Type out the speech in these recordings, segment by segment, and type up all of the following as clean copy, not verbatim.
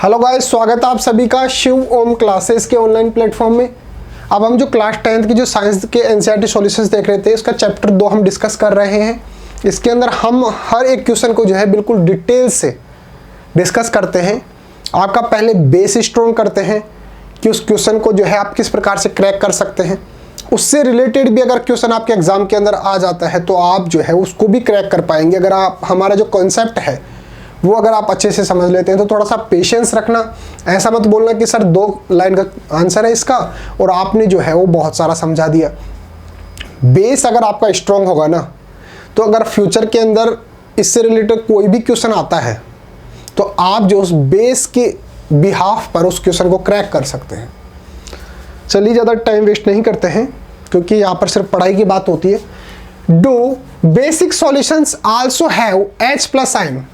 Hello guys, स्वागत है आप सभी का शिव ओम क्लासेस के ऑनलाइन प्लेटफॉर्म में। अब हम जो क्लास 10th की जो साइंस के एनसीईआरटी सॉल्यूशंस देख रहे थे, इसका चैप्टर 2 हम डिस्कस कर रहे हैं। इसके अंदर हम हर एक क्वेश्चन को जो है बिल्कुल डिटेल से डिस्कस करते हैं। आपका पहले बेस स्ट्रॉन्ग करते हैं कि उस क्वेश्चन को जो है आप किस प्रकार से क्रैक कर सकते हैं। उससे रिलेटेड भी अगर क्वेश्चन आपके एग्जाम के अंदर आ जाता है तो आप जो है उसको भी क्रैक कर पाएंगे। अगर आप हमारा जो कॉन्सेप्ट है वो अगर आप अच्छे से समझ लेते हैं तो थोड़ा सा पेशेंस रखना। ऐसा मत बोलना कि सर 2 लाइन का आंसर है इसका और आपने जो है वो बहुत सारा समझा दिया। बेस अगर आपका स्ट्रॉन्ग होगा ना, तो अगर फ्यूचर के अंदर इससे रिलेटेड कोई भी क्वेश्चन आता है तो आप जो उस बेस के बिहाफ पर उस क्वेश्चन को क्रैक कर सकते हैं। चलिए ज़्यादा टाइम वेस्ट नहीं करते हैं क्योंकि यहाँ पर सिर्फ पढ़ाई की बात होती है। Do basic solutions also have H plus sign.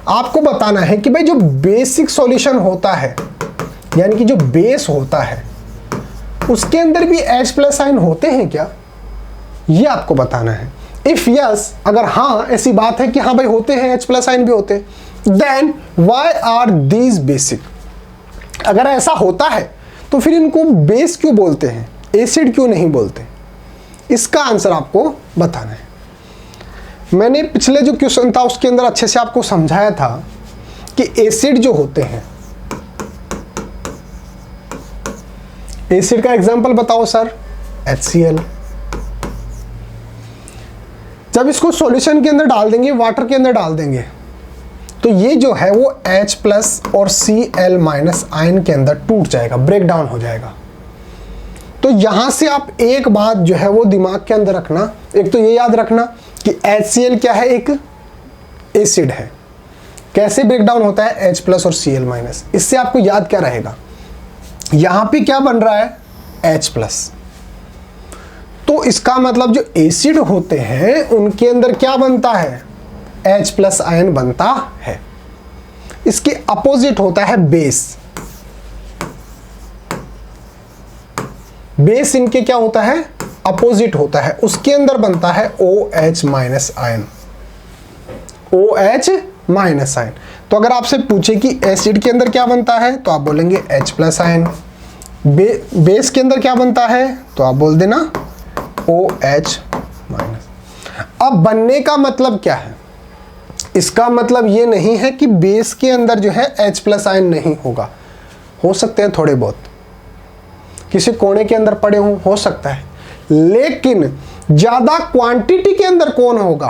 आपको बताना है कि भाई जो बेसिक सॉल्यूशन होता है यानी कि जो बेस होता है उसके अंदर भी H प्लस साइन होते हैं क्या, ये आपको बताना है। इफ यस, अगर हाँ ऐसी बात है कि हाँ भाई होते हैं, H प्लस साइन भी होते हैं, then why are these basic. अगर ऐसा होता है तो फिर इनको बेस क्यों बोलते हैं, एसिड क्यों नहीं बोलते, इसका आंसर आपको बताना है। मैंने पिछले जो क्वेश्चन था उसके अंदर अच्छे से आपको समझाया था कि एसिड जो होते हैं, एसिड का एग्जांपल बताओ सर, HCl। जब इसको सॉल्यूशन के अंदर डाल देंगे, वाटर के अंदर डाल देंगे, तो ये जो है वो H प्लस और Cl माइनस आयन के अंदर टूट जाएगा, ब्रेक डाउन हो जाएगा। तो यहां से आप एक बात जो है वो दिमाग के अंदर रखना, एक तो ये याद रखना कि HCl क्या है, एक एसिड है। कैसे ब्रेक डाउन होता है, H प्लस और Cl माइनस। इससे आपको याद क्या रहेगा, यहां पे क्या बन रहा है, H प्लस। तो इसका मतलब जो एसिड होते हैं उनके अंदर क्या बनता है, H प्लस आयन बनता है। इसके अपोजिट होता है बेस। बेस इनके क्या होता है, अपोजिट होता है। उसके अंदर बनता है OH minus ion, OH minus ion. तो अगर आपसे पूछे कि एसिड के अंदर क्या बनता है तो आप बोलेंगे H प्लस आयन। बेस के अंदर क्या बनता है तो आप बोल देना OH माइनस। अब बनने का मतलब क्या है, इसका मतलब ये नहीं है कि बेस के अंदर जो है H प्लस आयन नहीं होगा। हो सकते हैं थोड़े बहुत, किसी कोने के अंदर पड़े हो सकता है, लेकिन ज्यादा क्वांटिटी के अंदर कौन होगा,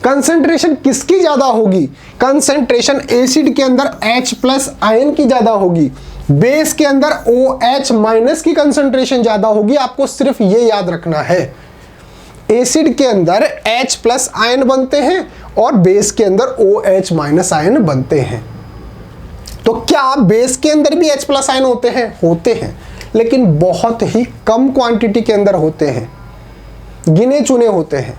कंसंट्रेशन किसकी ज्यादा होगी, कंसंट्रेशन एसिड के अंदर H प्लस आयन की ज्यादा होगी, बेस के अंदर OH माइनस की कंसंट्रेशन ज्यादा होगी। आपको सिर्फ ये याद रखना है, एसिड के अंदर H प्लस आयन बनते हैं और बेस के अंदर OH माइनस आयन बनते हैं। तो क्या बेस के अंदर भी H प्लस आयन होते हैं, होते हैं, लेकिन बहुत ही कम क्वांटिटी के अंदर होते हैं, गिने चुने होते हैं।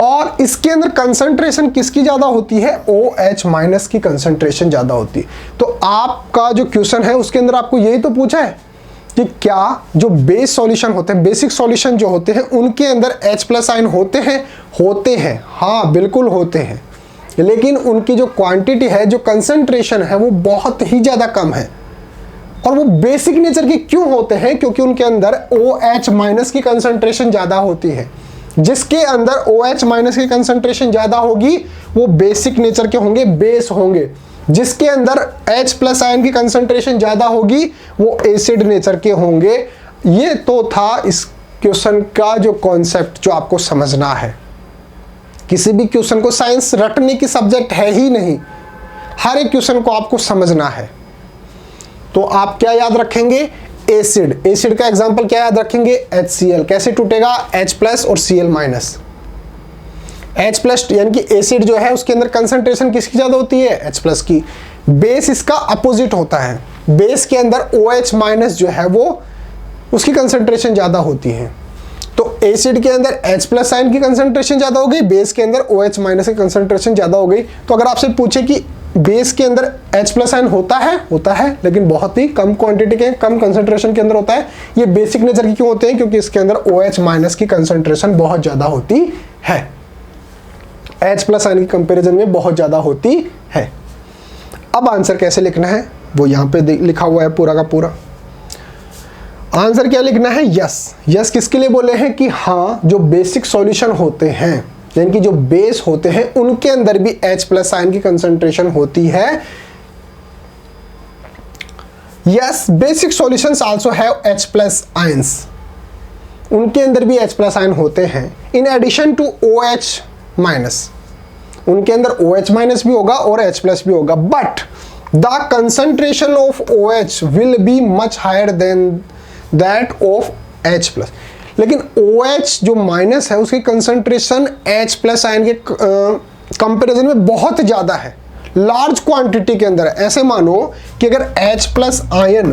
और इसके अंदर कंसंट्रेशन किसकी ज्यादा होती है, OH माइनस की कंसंट्रेशन ज्यादा होती है। तो आपका जो क्वेश्चन है उसके अंदर आपको यही तो पूछा है कि क्या जो बेस सॉल्यूशन होते हैं, बेसिक सॉल्यूशन जो होते हैं, उनके अंदर H प्लस आयन होते हैं, होते हैं, हाँ बिल्कुल होते हैं, लेकिन उनकी जो क्वांटिटी है, जो कंसंट्रेशन है, वो बहुत ही ज्यादा कम है। और वो बेसिक नेचर के क्यों होते हैं, क्योंकि उनके अंदर OH माइनस की कंसंट्रेशन ज्यादा होती है। जिसके अंदर OH माइनस की कंसंट्रेशन ज्यादा होगी वो बेसिक नेचर के होंगे, बेस होंगे। जिसके अंदर H प्लस आयन की कंसंट्रेशन ज्यादा होगी वो एसिड नेचर के होंगे। ये तो था इस क्वेश्चन का जो कॉन्सेप्ट, जो आपको समझना है। किसी भी क्वेश्चन को, साइंस रटने की सब्जेक्ट है ही नहीं, हर एक क्वेश्चन को आपको समझना है। तो आप क्या याद रखेंगे, एसिड। एसिड का एग्जांपल क्या याद रखेंगे, HCl। कैसे टूटेगा, H प्लस और Cl माइनस। H प्लस यानी कि एसिड जो है उसके अंदर कंसंट्रेशन किसकी ज्यादा होती है, H प्लस की। बेस इसका अपोजिट होता है, बेस के अंदर OH माइनस जो है वो उसकी कंसंट्रेशन ज्यादा होती है। तो एसिड के अंदर H प्लस आयन की कंसंट्रेशन ज्यादा हो गई, बेस के अंदर OH माइनस की कंसंट्रेशन ज्यादा हो गई। तो अगर आपसे पूछे कि बेस के अंदर H प्लस आयन होता है, लेकिन बहुत ही कम क्वांटिटी के, कम कंसंट्रेशन के अंदर होता है। ये बेसिक नेचर के क्यों होते हैं, क्योंकि इसके अंदर OH माइनस की कंसंट्रेशन बहुत ज्यादा होती है, H प्लस आयन की कंपैरिजन में बहुत ज्यादा होती है। अब आंसर कैसे लिखना है वो यहाँ पे लिखा हुआ है पूरा का पूरा। आंसर क्या लिखना है? यस। यस किसके लिए बोले हैं कि हाँ, जो बेसिक सॉल्यूशन होते हैं यानी कि जो बेस होते हैं उनके अंदर भी H+ आयन की कंसंट्रेशन होती है। Yes, basic solutions also have H+ ions, उनके अंदर भी H+ आयन होते हैं। इन एडिशन टू OH-, उनके अंदर OH- भी होगा और H+ भी होगा, but the concentration of OH will be much higher than that of H+। लेकिन OH जो माइनस है उसकी कंसंट्रेशन H+ आयन के कंपैरिजन में बहुत ज़्यादा है, लार्ज क्वांटिटी के अंदर। ऐसे मानो कि अगर H+ आयन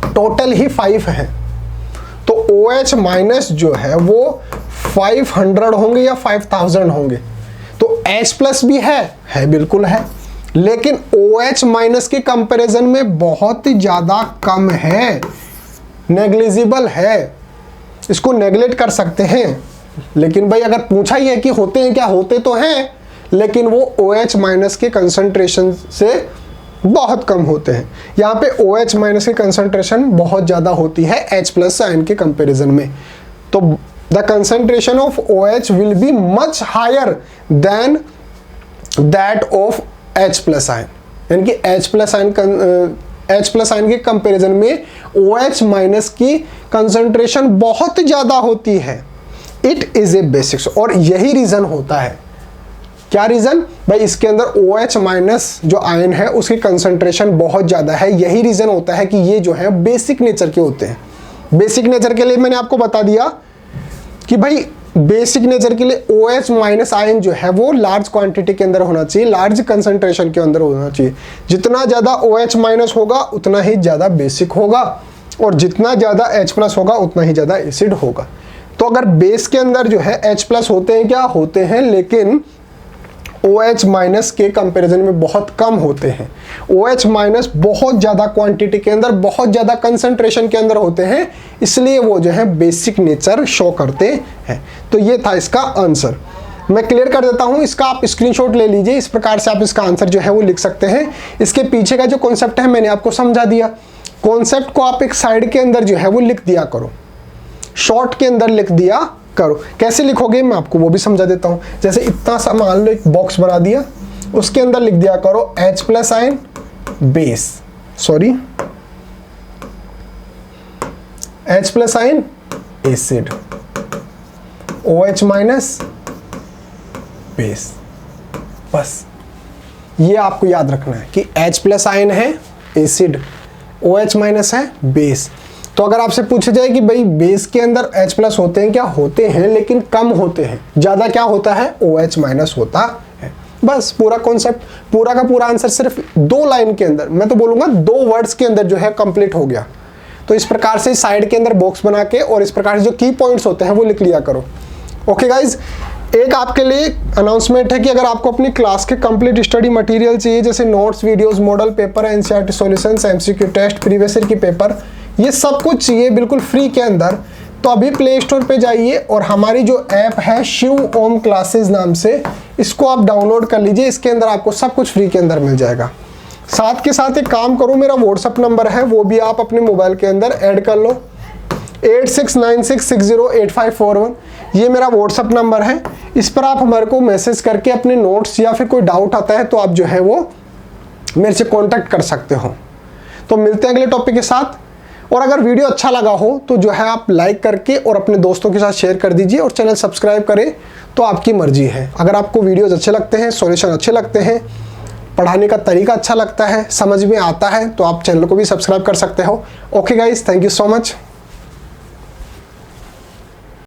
टोटल ही 5 है तो OH- जो है वो 500 होंगे या 5000 होंगे। तो H+ भी है बिल्कुल है, लेकिन OH- के कंपैरिजन में बहुत ही ज़्यादा कम है, नेग्लिजिबल है, इसको नेगलेक्ट कर सकते हैं। लेकिन भाई अगर पूछा ही है कि होते हैं क्या, होते तो हैं, लेकिन वो OH- के कंसंट्रेशन से बहुत कम होते हैं। यहाँ पे OH- की कंसंट्रेशन बहुत ज़्यादा होती है H+ आयन के कंपैरिजन में। तो the concentration of OH will be much higher than that of H+ ion, यानी कि H+ आयन के कंपैरिजन में OH- की कंसंट्रेशन बहुत ज़्यादा होती है। इट इज़ ए बेसिक्स, और यही रीज़न होता है। क्या रीज़न? भाई इसके अंदर OH- जो आयन है उसकी कंसंट्रेशन बहुत ज़्यादा है, यही रीज़न होता है कि ये जो है बेसिक नेचर के होते हैं। बेसिक नेचर के लिए मैंने आपको बता दिया कि भाई बेसिक नेचर के लिए OH- आयन जो है वो लार्ज क्वांटिटी के अंदर होना चाहिए, लार्ज कंसंट्रेशन के अंदर होना चाहिए। जितना ज़्यादा OH- होगा उतना ही ज़्यादा बेसिक होगा, और जितना ज़्यादा H+ होगा उतना ही ज़्यादा एसिड होगा। तो अगर बेस के अंदर जो है H+ होते हैं क्या, होते हैं, लेकिन OH- के कंपैरिजन में बहुत कम होते हैं। OH- बहुत ज़्यादा क्वांटिटी के अंदर, बहुत ज़्यादा कंसंट्रेशन के अंदर होते हैं, इसलिए वो जो है बेसिक नेचर शो करते हैं। तो ये था इसका आंसर। मैं क्लियर कर देता हूँ, इसका आप स्क्रीनशॉट ले लीजिए, इस प्रकार से आप इसका आंसर जो है वो लिख सकते हैं। इसके पीछे का जो कॉन्सेप्ट है मैंने आपको समझा दिया। कॉन्सेप्ट को आप एक साइड के अंदर जो है वो लिख दिया करो, शॉर्ट के अंदर लिख दिया करो। कैसे लिखोगे मैं आपको वो भी समझा देता हूं। जैसे इतना सा मान लो एक बॉक्स बना दिया, उसके अंदर लिख दिया करो H+ ion base, sorry H+ ion acid, OH- base. बस ये आपको याद रखना है कि H+ आयन है एसिड, OH- है बेस। तो अगर आपसे पूछा जाए कि भाई बेस के अंदर H+ होते हैं क्या, होते हैं, लेकिन कम होते हैं, ज़्यादा क्या होता है, OH- होता है। बस पूरा कॉन्सेप्ट, पूरा का पूरा आंसर सिर्फ 2 लाइन के अंदर, मैं तो बोलूँगा 2 वर्ड्स के अंदर जो है कंप्लीट हो गया। तो इस प्रकार से साइड के अंदर बॉक्स बना के और इस प्रकार से जो की पॉइंट्स होते हैं वो लिख लिया करो। ओके गाइज, एक आपके लिए अनाउंसमेंट है कि अगर आपको अपनी क्लास के कंप्लीट स्टडी मटेरियल चाहिए, जैसे notes, videos, model paper, NCERT solutions, MCQ test, previous year की पेपर, ये सब कुछ चाहिए बिल्कुल फ्री के अंदर, तो अभी प्ले स्टोर पे जाइए और हमारी जो ऐप है शिव ओम क्लासेस नाम से, इसको आप डाउनलोड कर लीजिए। इसके अंदर आपको सब कुछ फ्री के अंदर मिल जाएगा। साथ के साथ एक काम करो, मेरा व्हाट्सअप नंबर है वो भी आप अपने मोबाइल के अंदर ऐड कर लो, 8696608541, ये मेरा व्हाट्सअप नंबर है। इस पर आप हमारे को मैसेज करके अपने नोट्स या फिर कोई डाउट आता है तो आप जो है वो मेरे से कांटेक्ट कर सकते हो। तो मिलते हैं अगले टॉपिक के साथ, और अगर वीडियो अच्छा लगा हो तो जो है आप लाइक करके और अपने दोस्तों के साथ शेयर कर दीजिए, और चैनल सब्सक्राइब करें तो आपकी मर्जी है। अगर आपको वीडियोज़ अच्छे लगते हैं, सॉल्यूशन अच्छे लगते हैं, पढ़ाने का तरीका अच्छा लगता है, समझ में आता है, तो आप चैनल को भी सब्सक्राइब कर सकते हो। Okay guys, thank you so much.